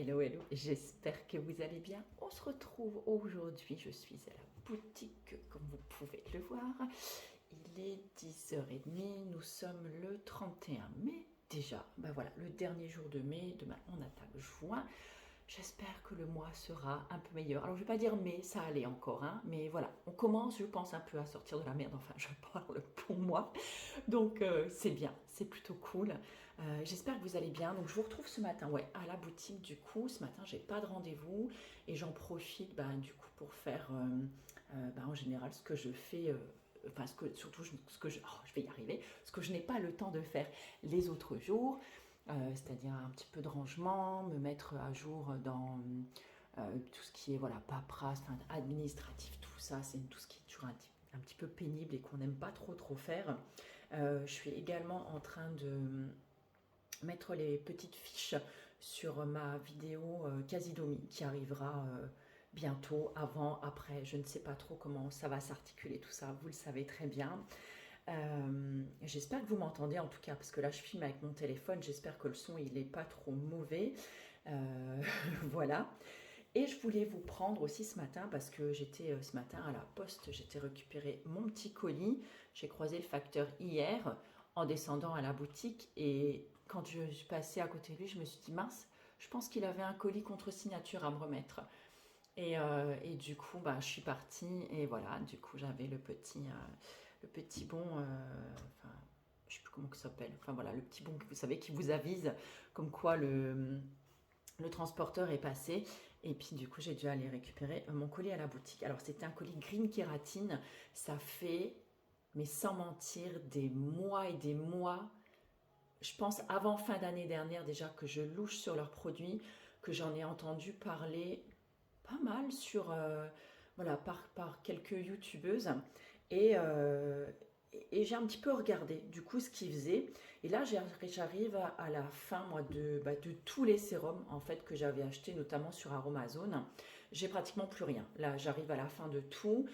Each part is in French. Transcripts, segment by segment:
Hello, hello, j'espère que vous allez bien. On se retrouve aujourd'hui, je suis à la boutique, comme vous pouvez le voir. Il est 10h30, nous sommes le 31 mai. Déjà, ben voilà, le dernier jour de mai, demain on attaque juin. J'espère que le mois sera un peu meilleur. Alors je ne vais pas dire mai, ça allait encore, hein, mais voilà, on commence, je pense, un peu à sortir de la merde, enfin je parle pour moi. Donc c'est bien, c'est plutôt cool. J'espère que vous allez bien. Donc je vous retrouve ce matin, ouais, à la boutique du coup. Ce matin, j'ai pas de rendez-vous et j'en profite du coup pour faire en général ce que je fais. Enfin, surtout ce que je vais y arriver, ce que je n'ai pas le temps de faire les autres jours, c'est-à-dire un petit peu de rangement, me mettre à jour dans tout ce qui est voilà, paperasse, enfin, administratif, tout ça, c'est tout ce qui est toujours un petit peu pénible et qu'on n'aime pas trop faire. Je suis également en train de mettre les petites fiches sur ma vidéo Casidomi qui arrivera bientôt, avant, après, je ne sais pas trop comment ça va s'articuler tout ça, vous le savez très bien. J'espère que vous m'entendez en tout cas, parce que là je filme avec mon téléphone, j'espère que le son il n'est pas trop mauvais. Voilà. Et je voulais vous prendre aussi ce matin, parce que j'étais ce matin à la poste, j'étais récupérer mon petit colis. J'ai croisé le facteur hier en descendant à la boutique et quand je suis passée à côté de lui, je me suis dit mince, je pense qu'il avait un colis contre signature à me remettre. Et du coup, je suis partie et voilà, du coup j'avais le petit bon, enfin, je sais plus comment ça s'appelle, enfin voilà, le petit bon que vous savez qui vous avise comme quoi le transporteur est passé et puis du coup j'ai dû aller récupérer mon colis à la boutique. Alors c'était un colis Green Kératine, ça fait, mais sans mentir, des mois et des mois, je pense avant fin d'année dernière déjà que je louche sur leurs produits, que j'en ai entendu parler pas mal sur, voilà, par quelques youtubeuses et, et j'ai un petit peu regardé du coup ce qu'ils faisaient. Et là, j'arrive à la fin moi, de tous les sérums en fait que j'avais achetés, notamment sur Aromazone. J'ai pratiquement plus rien. Là, j'arrive à la fin de tout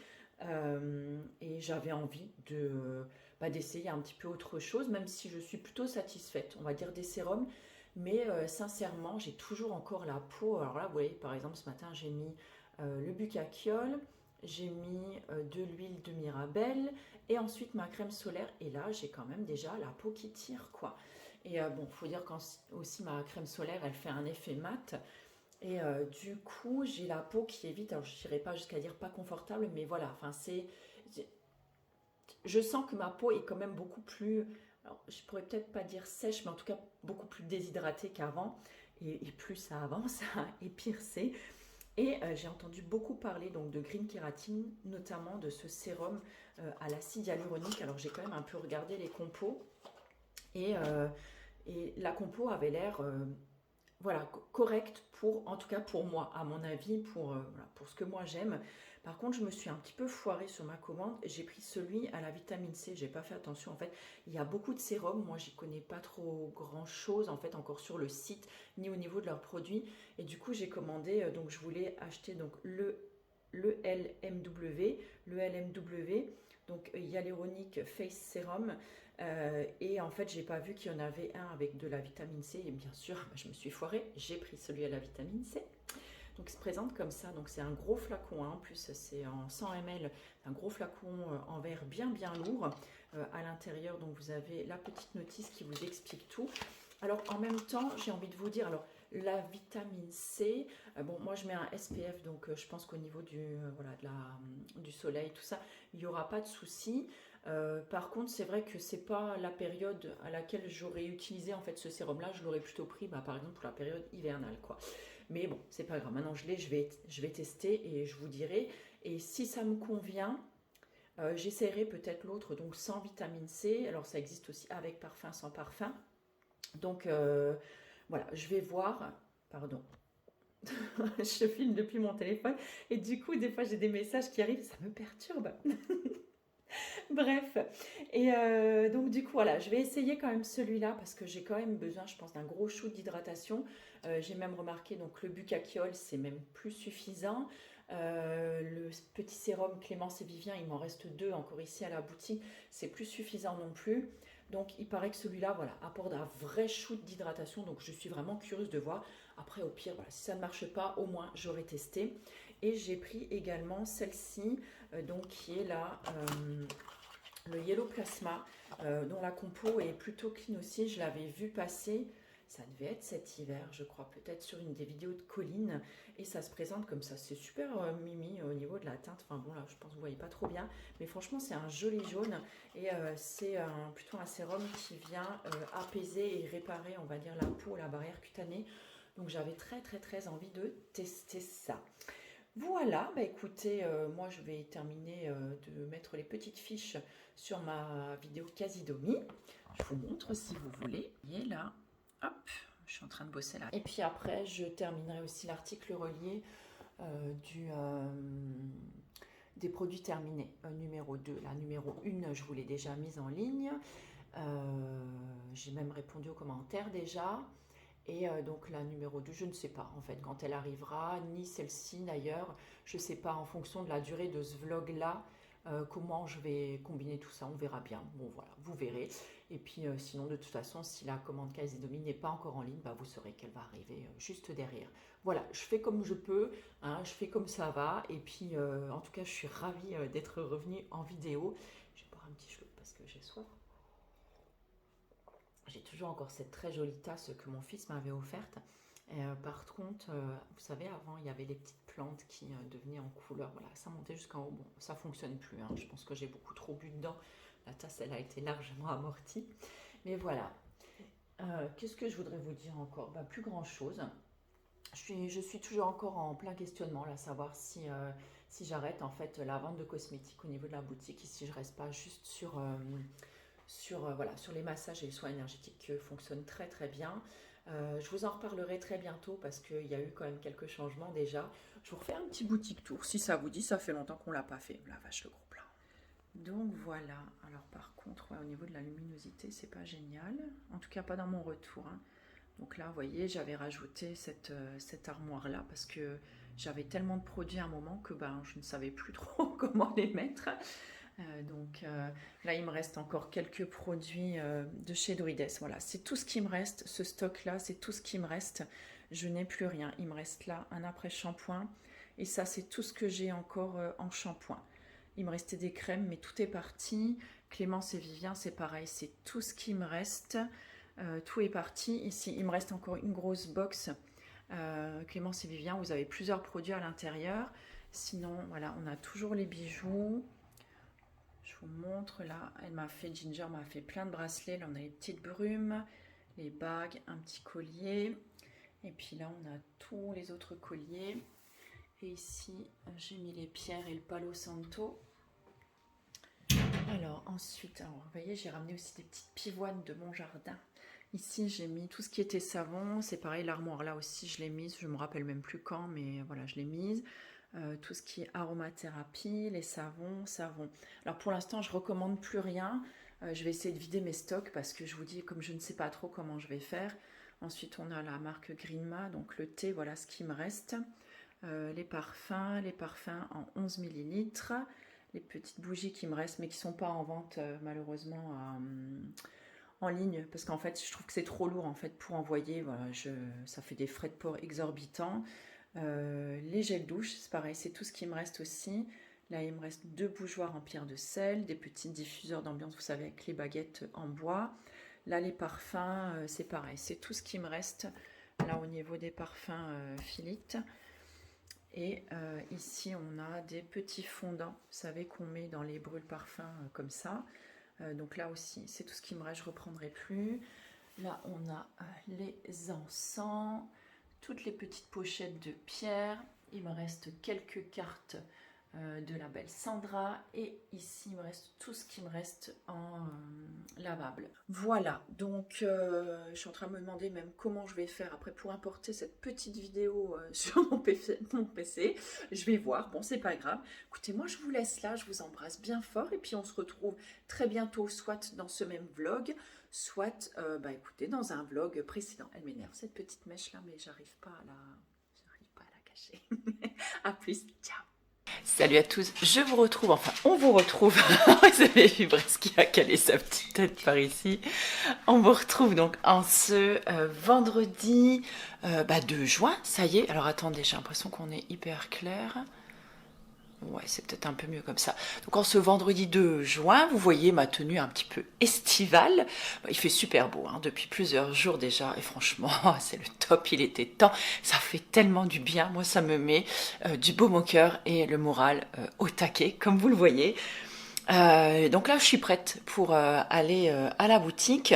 et j'avais envie d'essayer un petit peu autre chose, même si je suis plutôt satisfaite, on va dire, des sérums. Mais sincèrement, j'ai toujours encore la peau. Alors là, vous voyez, par exemple, ce matin, j'ai mis le Bucaquiol, j'ai mis de l'huile de Mirabelle et ensuite ma crème solaire. Et là, j'ai quand même déjà la peau qui tire, quoi. Et bon, faut dire aussi ma crème solaire, elle fait un effet mat. Et du coup, j'ai la peau qui est vite, alors je n'irai pas jusqu'à dire pas confortable, mais voilà, enfin je sens que ma peau est quand même beaucoup plus, alors je pourrais peut-être pas dire sèche, mais en tout cas beaucoup plus déshydratée qu'avant. Et plus ça avance, et pire c'est. Et j'ai entendu beaucoup parler donc de Green Kératine, notamment de ce sérum à l'acide hyaluronique. Alors j'ai quand même un peu regardé les compos et, et la compo avait l'air voilà, correcte pour, en tout cas pour moi, à mon avis, voilà, pour ce que moi j'aime. Par contre, je me suis un petit peu foirée sur ma commande. J'ai pris celui à la vitamine C. J'ai pas fait attention. En fait, il y a beaucoup de sérums. Moi, j'y connais pas trop grand chose en fait encore sur le site ni au niveau de leurs produits. Et du coup, j'ai commandé. Donc, je voulais acheter donc le LMW, le LMW. Donc, Hyaluronic Face Serum. Et en fait, j'ai pas vu qu'il y en avait un avec de la vitamine C. Et bien sûr, je me suis foirée. J'ai pris celui à la vitamine C. Donc, il se présente comme ça. Donc, c'est un gros flacon. Hein. En plus, c'est en 100 ml. Un gros flacon en verre bien lourd. À l'intérieur, donc, vous avez la petite notice qui vous explique tout. Alors, en même temps, j'ai envie de vous dire, alors, la vitamine C, bon, moi, je mets un SPF. Donc, je pense qu'au niveau voilà, du soleil, tout ça, il n'y aura pas de souci. Par contre, c'est vrai que c'est pas la période à laquelle j'aurais utilisé en fait ce sérum-là. Je l'aurais plutôt pris, par exemple, pour la période hivernale, quoi. Mais bon, c'est pas grave. Maintenant, je vais tester et je vous dirai. Et si ça me convient, j'essaierai peut-être l'autre, donc sans vitamine C. Alors, ça existe aussi avec parfum, sans parfum. Donc, voilà, je vais voir. Pardon. Je filme depuis mon téléphone et du coup, des fois, j'ai des messages qui arrivent, ça me perturbe. Bref, et donc du coup voilà, je vais essayer quand même celui-là parce que j'ai quand même besoin, je pense, d'un gros shoot d'hydratation. J'ai même remarqué donc le Bucaquiol, c'est même plus suffisant. Le petit sérum Clémence et Vivien, il m'en reste deux encore ici à la boutique, c'est plus suffisant non plus. Donc il paraît que celui-là, voilà, apporte un vrai shoot d'hydratation. Donc je suis vraiment curieuse de voir. Après, au pire, voilà, si ça ne marche pas, au moins j'aurais testé. Et j'ai pris également celle-ci, donc qui est là, le Yellow Plasma, dont la compo est plutôt clean aussi. Je l'avais vu passer, ça devait être cet hiver, je crois, peut-être sur une des vidéos de Colline. Et ça se présente comme ça, c'est super mimi au niveau de la teinte. Enfin bon, là, je pense que vous voyez pas trop bien. Mais franchement, c'est un joli jaune. Et c'est plutôt un sérum qui vient apaiser et réparer, on va dire, la peau, la barrière cutanée. Donc j'avais très envie de tester ça. Voilà, bah écoutez, moi je vais terminer de mettre les petites fiches sur ma vidéo Casidomi. Je vous montre si vous voulez. Et là, hop, je suis en train de bosser là. Et puis après, je terminerai aussi l'article relié des produits terminés, numéro 2. La numéro 1, je vous l'ai déjà mise en ligne. J'ai même répondu aux commentaires déjà. Et donc la numéro 2, je ne sais pas en fait quand elle arrivera, ni celle-ci d'ailleurs. Je ne sais pas en fonction de la durée de ce vlog-là, comment je vais combiner tout ça, on verra bien. Bon voilà, vous verrez. Et puis sinon de toute façon, si la commande Casidomi n'est pas encore en ligne, bah, vous saurez qu'elle va arriver juste derrière. Voilà, je fais comme je peux, hein, je fais comme ça va. Et puis en tout cas, je suis ravie d'être revenue en vidéo. Je vais boire un petit chou parce que j'ai soif. J'ai toujours encore cette très jolie tasse que mon fils m'avait offerte. Par contre, vous savez, avant, il y avait les petites plantes qui devenaient en couleur. Voilà, ça montait jusqu'en haut. Bon, ça ne fonctionne plus. Hein. Je pense que j'ai beaucoup trop bu dedans. La tasse, elle a été largement amortie. Mais voilà. Qu'est-ce que je voudrais vous dire encore? Bah, plus grand-chose. Je suis toujours encore en plein questionnement, là, savoir si j'arrête en fait la vente de cosmétiques au niveau de la boutique et si je reste pas juste sur voilà, sur les massages et les soins énergétiques qui fonctionnent très bien. Je vous en reparlerai très bientôt parce qu'il y a eu quand même quelques changements déjà. Je vous refais un petit boutique tour si ça vous dit, ça fait longtemps qu'on ne l'a pas fait. La vache, le gros plat. Donc voilà, alors par contre, ouais, au niveau de la luminosité, c'est pas génial. En tout cas, pas dans mon retour. Hein. Donc là, vous voyez, j'avais rajouté cette armoire-là parce que j'avais tellement de produits à un moment que ben, je ne savais plus trop comment les mettre. Donc là, il me reste encore quelques produits de chez Druides. Voilà, c'est tout ce qui me reste. Ce stock-là, c'est tout ce qui me reste. Je n'ai plus rien. Il me reste là un après-shampoing. Et ça, c'est tout ce que j'ai encore en shampoing. Il me restait des crèmes, mais tout est parti. Clémence et Vivien, c'est pareil. C'est tout ce qui me reste. Tout est parti. Ici, il me reste encore une grosse box. Clémence et Vivien, vous avez plusieurs produits à l'intérieur. Sinon, voilà, on a toujours les bijoux. Je vous montre là, Ginger m'a fait plein de bracelets. Là, on a les petites brumes, les bagues, un petit collier. Et puis là, on a tous les autres colliers. Et ici, j'ai mis les pierres et le palo santo. Alors ensuite, vous voyez, j'ai ramené aussi des petites pivoines de mon jardin. Ici, j'ai mis tout ce qui était savon. C'est pareil, l'armoire là aussi, je l'ai mise. Je ne me rappelle même plus quand, mais voilà, je l'ai mise. Tout ce qui est aromathérapie, les savons. Alors pour l'instant, je recommande plus rien. Je vais essayer de vider mes stocks parce que je vous dis, comme je ne sais pas trop comment je vais faire. Ensuite, on a la marque Greenma, donc le thé, voilà ce qui me reste. Les parfums en 11 ml. Les petites bougies qui me restent, mais qui ne sont pas en vente malheureusement en ligne. Parce qu'en fait, je trouve que c'est trop lourd en fait pour envoyer. Voilà, ça fait des frais de port exorbitants. Les gels douche, c'est pareil, c'est tout ce qui me reste aussi. Là, il me reste 2 bougeoirs en pierre de sel, des petits diffuseurs d'ambiance, vous savez, avec les baguettes en bois. Là, les parfums, c'est pareil, c'est tout ce qui me reste. Là, au niveau des parfums Philippe. Et ici, on a des petits fondants, vous savez, qu'on met dans les brûle-parfums comme ça. Donc là aussi, c'est tout ce qui me reste, je ne reprendrai plus. Là, on a les encens. Toutes les petites pochettes de pierre. Il me reste quelques cartes de la belle Sandra. Et ici, il me reste tout ce qui me reste en lavable. Voilà, donc je suis en train de me demander même comment je vais faire après pour importer cette petite vidéo sur mon PC. Je vais voir, bon, c'est pas grave. Écoutez, moi, je vous laisse là, je vous embrasse bien fort. Et puis, on se retrouve très bientôt, soit dans ce même vlog, soit, écoutez, dans un vlog précédent. Elle m'énerve cette petite mèche là, mais j'arrive pas à la cacher. À plus, ciao. Salut à tous, je vous retrouve, enfin on vous retrouve, vous avez vu Bresky a calé sa petite tête par ici. On vous retrouve donc en ce vendredi 2 juin, ça y est. Alors attendez, j'ai l'impression qu'on est hyper clair. Ouais, c'est peut-être un peu mieux comme ça. Donc en ce vendredi 2 juin, vous voyez ma tenue un petit peu estivale. Il fait super beau depuis plusieurs jours déjà. Et franchement, c'est le top, il était temps. Ça fait tellement du bien. Moi, ça me met du baume au cœur et le moral au taquet, comme vous le voyez. Donc là, je suis prête pour aller à la boutique.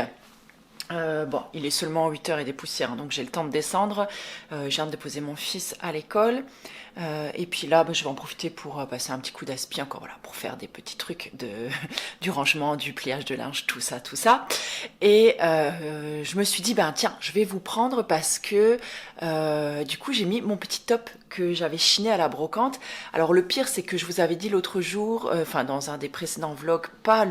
Bon, il est seulement 8h et des poussières, donc j'ai le temps de descendre. Je viens de déposer mon fils à l'école. Et puis là, je vais en profiter pour passer un petit coup d'aspi encore, voilà, pour faire des petits trucs du rangement, du pliage de linge, tout ça, tout ça. Et je me suis dit, tiens, je vais vous prendre parce que du coup, j'ai mis mon petit top que j'avais chiné à la brocante. Alors le pire, c'est que je vous avais dit l'autre jour, dans un des précédents vlogs, pas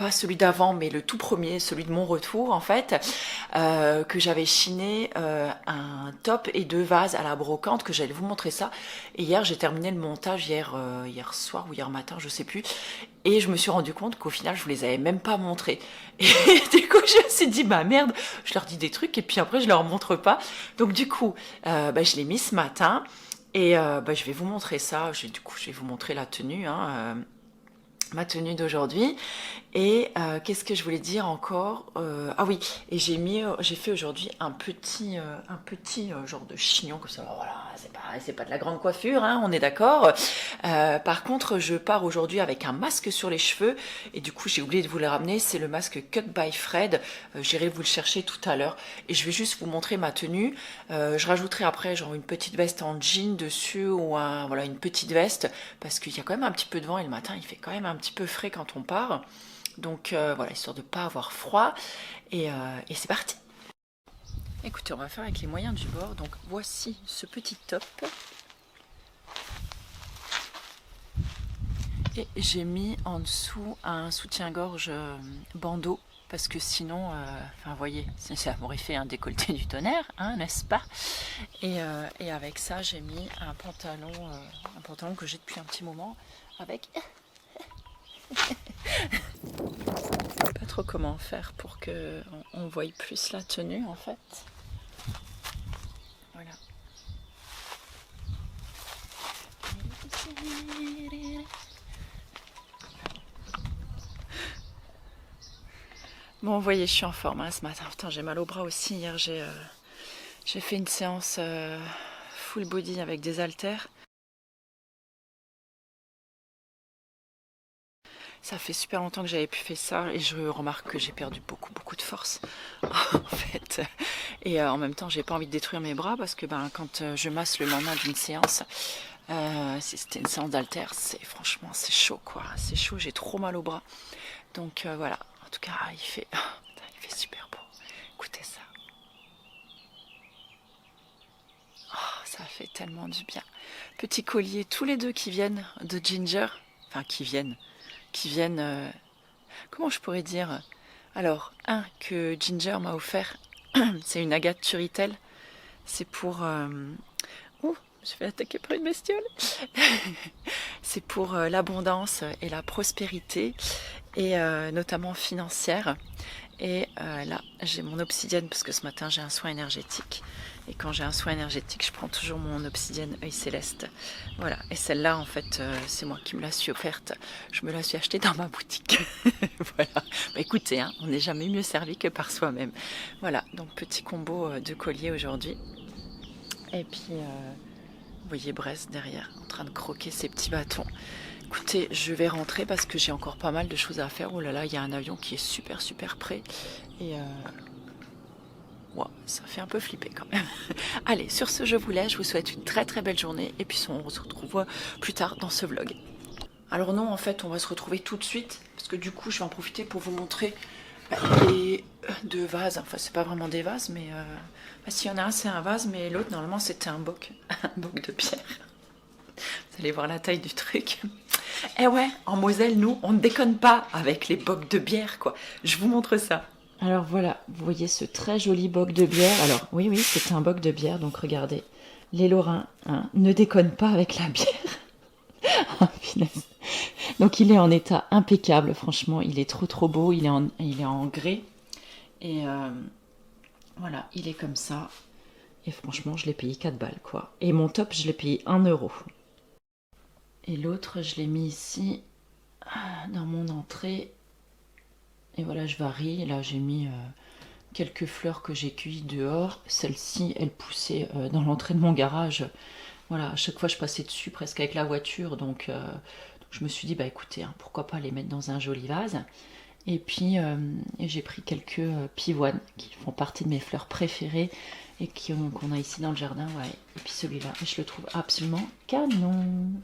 celui d'avant, mais le tout premier, celui de mon retour en fait, que j'avais chiné un top et 2 vases à la brocante, que j'allais vous montrer ça. Et hier, j'ai terminé le montage, hier soir ou hier matin, je sais plus. Et je me suis rendu compte qu'au final, je vous les avais même pas montrés. Et du coup, je me suis dit, merde, je leur dis des trucs et puis après, je leur montre pas. Donc du coup, je l'ai mis ce matin et je vais vous montrer ça. Du coup, je vais vous montrer la tenue, ma tenue d'aujourd'hui. Et qu'est-ce que je voulais dire encore, ah oui, et j'ai fait aujourd'hui un petit genre de chignon comme ça. Voilà, c'est pas de la grande coiffure, on est d'accord. Par contre, je pars aujourd'hui avec un masque sur les cheveux et du coup j'ai oublié de vous le ramener. C'est le masque Cut by Fred. J'irai vous le chercher tout à l'heure et je vais juste vous montrer ma tenue. Je rajouterai après genre une petite veste en jean dessus ou une petite veste parce qu'il y a quand même un petit peu de vent et le matin il fait quand même un petit peu frais quand on part. Donc voilà, histoire de ne pas avoir froid. Et c'est parti. Écoutez, on va faire avec les moyens du bord. Donc voici ce petit top. Et j'ai mis en dessous un soutien-gorge bandeau. Parce que sinon, vous voyez, ça m'aurait fait un décolleté du tonnerre, n'est-ce pas? Et avec ça, j'ai mis un pantalon que j'ai depuis un petit moment avec... Pas trop comment faire pour que on voie plus la tenue en fait. Voilà. Bon, vous voyez, je suis en forme ce matin. Putain, j'ai mal au bras aussi. Hier, j'ai fait une séance full body avec des haltères. Ça fait super longtemps que j'avais plus fait ça et je remarque que j'ai perdu beaucoup de force en fait. Et en même temps, j'ai pas envie de détruire mes bras parce que quand je masse le lendemain d'une séance, si c'était une séance d'haltère, franchement c'est chaud quoi. C'est chaud, j'ai trop mal au bras. Donc voilà. En tout cas, il fait super beau. Écoutez ça. Oh, ça fait tellement du bien. Petit collier, tous les deux qui viennent de Ginger, qui viennent, comment je pourrais dire, alors un que Ginger m'a offert, c'est une agate Turitel, c'est pour je vais attaquer par une bestiole. C'est pour l'abondance et la prospérité et notamment financière. Et là j'ai mon obsidienne parce que ce matin j'ai un soin énergétique et quand j'ai un soin énergétique je prends toujours mon obsidienne œil céleste. Voilà, et celle-là en fait c'est moi qui me la suis offerte, je me la suis achetée dans ma boutique. Voilà, écoutez, on n'est jamais mieux servi que par soi-même. Voilà, donc petit combo de collier aujourd'hui. Et puis vous voyez Brest derrière en train de croquer ses petits bâtons. Écoutez, je vais rentrer parce que j'ai encore pas mal de choses à faire. Oh là là, il y a un avion qui est super près. Et ça fait un peu flipper quand même. Allez, sur ce, je vous laisse. Je vous souhaite une très belle journée. Et puis on se retrouve plus tard dans ce vlog. Alors non, en fait, on va se retrouver tout de suite. Parce que du coup, je vais en profiter pour vous montrer les 2 vases. Enfin, c'est pas vraiment des vases, mais... s'il y en a un, c'est un vase. Mais l'autre, normalement, c'était un boc. Un boc de pierre. Vous allez voir la taille du truc. Eh ouais, en Moselle, nous, on ne déconne pas avec les bocs de bière, quoi. Je vous montre ça. Alors voilà, vous voyez ce très joli boc de bière. Alors oui, c'était un boc de bière, donc regardez. Les Lorrains, hein, ne déconnent pas avec la bière. Ah, punaise. Donc il est en état impeccable, franchement, il est trop beau, il est en grès. Et voilà, il est comme ça. Et franchement, je l'ai payé 4 balles, quoi. Et mon top, je l'ai payé 1 euro. Et l'autre, je l'ai mis ici, dans mon entrée. Et voilà, je varie. Là, j'ai mis quelques fleurs que j'ai cueillies dehors. Celle-ci, elle poussait dans l'entrée de mon garage. Voilà, à chaque fois, je passais dessus presque avec la voiture. Donc je me suis dit, bah écoutez, hein, pourquoi pas les mettre dans un joli vase. Et puis, j'ai pris quelques pivoines qui font partie de mes fleurs préférées et qu'on a ici dans le jardin. Ouais. Et puis celui-là, je le trouve absolument canon.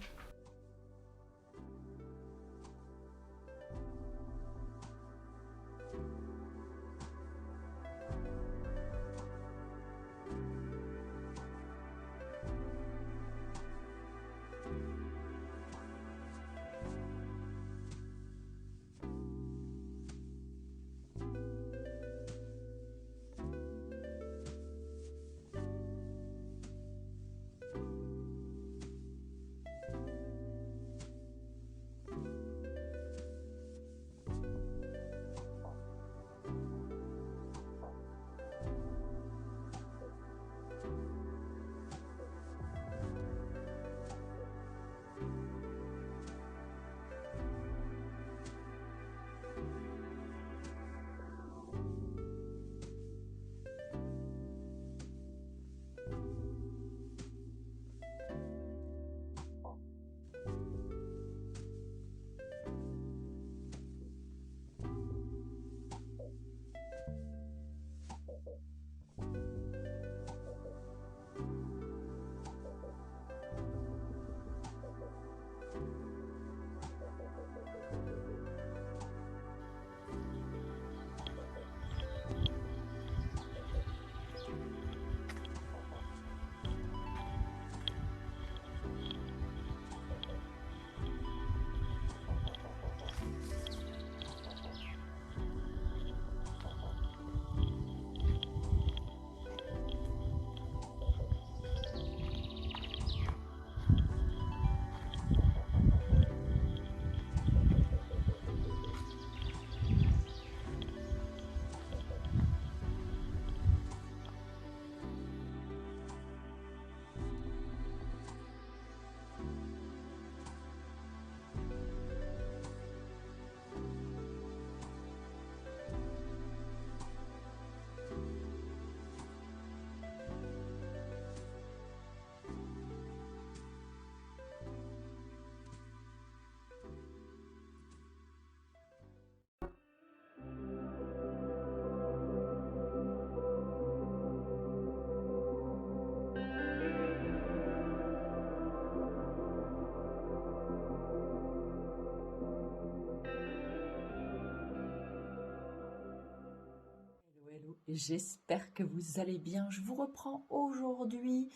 J'espère que vous allez bien. Je vous reprends aujourd'hui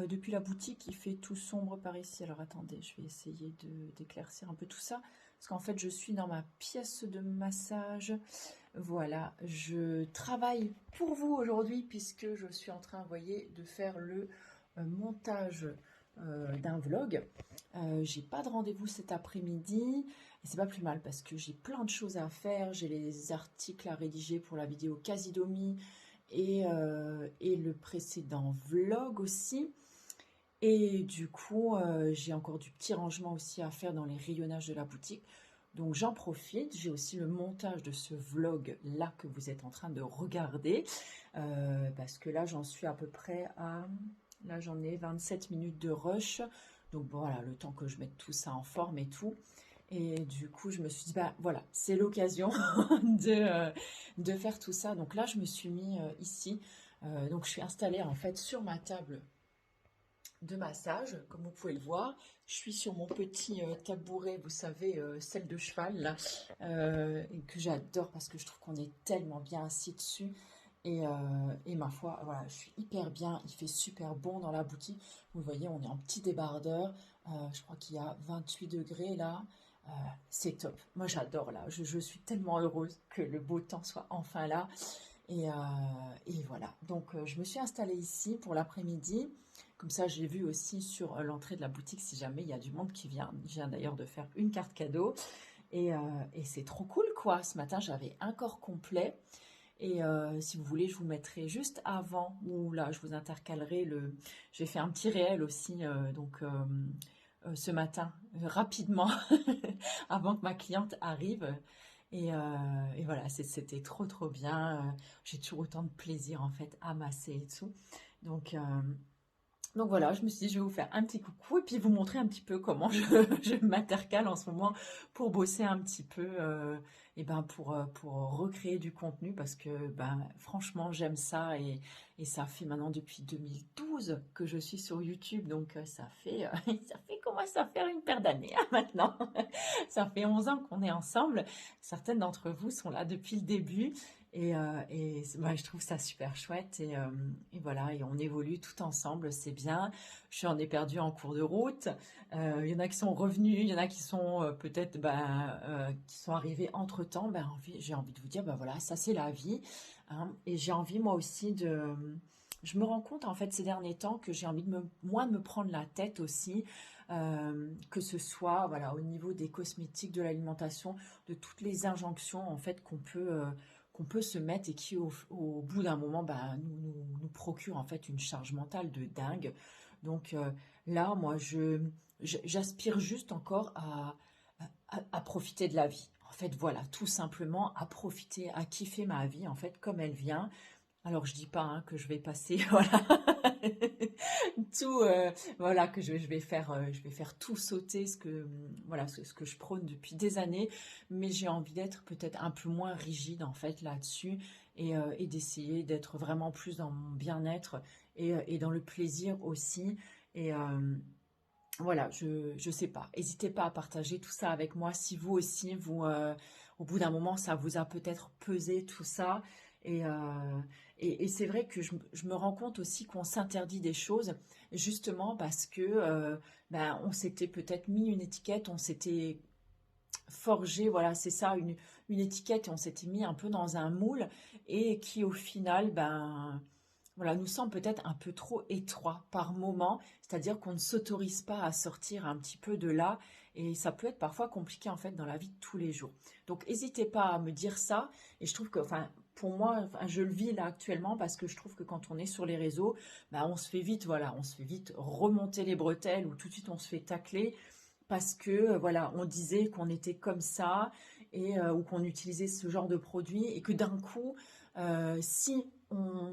depuis la boutique. Il fait tout sombre par ici. Alors attendez, je vais essayer d'éclaircir un peu tout ça. Parce qu'en fait, je suis dans ma pièce de massage. Voilà, je travaille pour vous aujourd'hui puisque je suis en train, vous voyez, de faire le montage d'un vlog. J'ai pas de rendez-vous cet après-midi et c'est pas plus mal parce que j'ai plein de choses à faire. J'ai les articles à rédiger pour la vidéo Casidomi et le précédent vlog aussi. Et du coup, j'ai encore du petit rangement aussi à faire dans les rayonnages de la boutique. Donc j'en profite. J'ai aussi le montage de ce vlog là que vous êtes en train de regarder. Parce que là, j'en suis à peu près à... Là, j'en ai 27 minutes de rush. Donc bon, voilà, le temps que je mette tout ça en forme et tout. Et du coup, je me suis dit, bah voilà, c'est l'occasion de faire tout ça. Donc là, je me suis mis ici. Donc je suis installée en fait sur ma table de massage, comme vous pouvez le voir. Je suis sur mon petit tabouret, vous savez, celle de cheval, là, que j'adore parce que je trouve qu'on est tellement bien assis dessus. Et ma foi, voilà, je suis hyper bien, il fait super bon dans la boutique. Vous voyez, on est en petit débardeur, je crois qu'il y a 28 degrés là. C'est top, moi j'adore là, je suis tellement heureuse que le beau temps soit enfin là. Et voilà, donc je me suis installée ici pour l'après-midi. Comme ça, j'ai vu aussi sur l'entrée de la boutique si jamais il y a du monde qui vient. Je viens d'ailleurs de faire une carte cadeau. Et c'est trop cool, quoi. Ce matin, j'avais un corps complet. Et si vous voulez, je vous mettrai juste avant, ou là, je vous intercalerai le. J'ai fait un petit réel aussi, ce matin, rapidement, avant que ma cliente arrive. Et voilà, c'était trop trop bien. J'ai toujours autant de plaisir en fait à masser et tout. Donc, euh, donc voilà, je me suis dit, je vais vous faire un petit coucou et puis vous montrer un petit peu comment je m'intercale en ce moment pour bosser un petit peu, et ben pour recréer du contenu parce que ben franchement j'aime ça et ça fait maintenant depuis 2012 que je suis sur YouTube donc ça fait ça fait commence à faire une paire d'années hein, maintenant. Ça fait 11 ans qu'on est ensemble. Certaines d'entre vous sont là depuis le début ouais, je trouve ça super chouette et voilà, et on évolue tout ensemble, c'est bien. Je en ai perdu en cours de route. Il y en a qui sont revenus, il y en a qui sont peut-être qui sont arrivés entre-temps. J'ai envie de vous dire, ben voilà, ça c'est la vie, hein. Et j'ai envie moi aussi de... Je me rends compte en fait ces derniers temps que j'ai envie de moi de me prendre la tête aussi, que ce soit voilà au niveau des cosmétiques, de l'alimentation, de toutes les injonctions en fait qu'on peut se mettre et qui au bout d'un moment bah, nous procure en fait une charge mentale de dingue. Donc là, moi, j'aspire juste encore à profiter de la vie. En fait, voilà, tout simplement à profiter, à kiffer ma vie, en fait, comme elle vient. Alors, je dis pas hein, que je vais passer, voilà, tout, voilà, que je vais faire tout sauter voilà, ce que je prône depuis des années, mais j'ai envie d'être peut-être un peu moins rigide en fait là-dessus et d'essayer d'être vraiment plus dans mon bien-être et dans le plaisir aussi. Et voilà, je sais pas. N'hésitez pas à partager tout ça avec moi si vous aussi, au bout d'un moment, ça vous a peut-être pesé tout ça. Et, euh, et c'est vrai que je me rends compte aussi qu'on s'interdit des choses justement parce que ben, on s'était peut-être mis une étiquette, on s'était forgé, voilà, c'est ça, une étiquette et on s'était mis un peu dans un moule et qui au final, ben voilà, nous semble peut-être un peu trop étroit par moment, c'est-à-dire qu'on ne s'autorise pas à sortir un petit peu de là, et ça peut être parfois compliqué en fait dans la vie de tous les jours. Donc n'hésitez pas à me dire ça, et je trouve que, enfin, pour moi, enfin, je le vis là actuellement parce que je trouve que quand on est sur les réseaux, bah, on se fait vite, voilà, on se fait vite remonter les bretelles ou tout de suite on se fait tacler parce que voilà, on disait qu'on était comme ça ou qu'on utilisait ce genre de produit et que d'un coup, si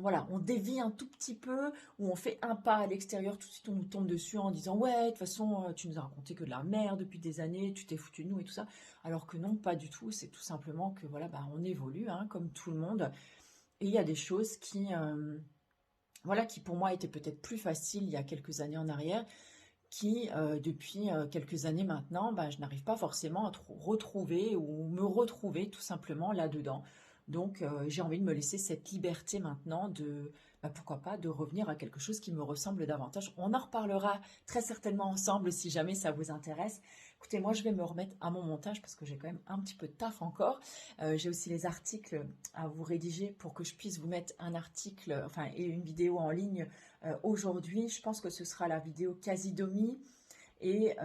voilà, on dévie un tout petit peu ou on fait un pas à l'extérieur, tout de suite on nous tombe dessus en disant ouais, de toute façon, tu nous as raconté que de la merde depuis des années, tu t'es foutu de nous et tout ça. Alors que non, pas du tout. C'est tout simplement que voilà, bah, on évolue hein, comme tout le monde et il y a des choses voilà, qui pour moi étaient peut-être plus faciles il y a quelques années en arrière qui, depuis quelques années maintenant, bah, je n'arrive pas forcément à retrouver ou me retrouver tout simplement là-dedans. Donc, j'ai envie de me laisser cette liberté maintenant de, bah, pourquoi pas, de revenir à quelque chose qui me ressemble davantage. On en reparlera très certainement ensemble si jamais ça vous intéresse. Écoutez, moi, je vais me remettre à mon montage parce que j'ai quand même un petit peu de taf encore. J'ai aussi les articles à vous rédiger pour que je puisse vous mettre un article, enfin, et une vidéo en ligne aujourd'hui. Je pense que ce sera la vidéo quasi-domi et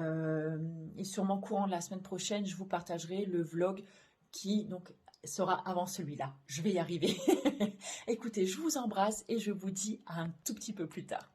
sûrement courant de la semaine prochaine, je vous partagerai le vlog qui donc sera avant celui-là. Je vais y arriver. Écoutez, je vous embrasse et je vous dis à un tout petit peu plus tard.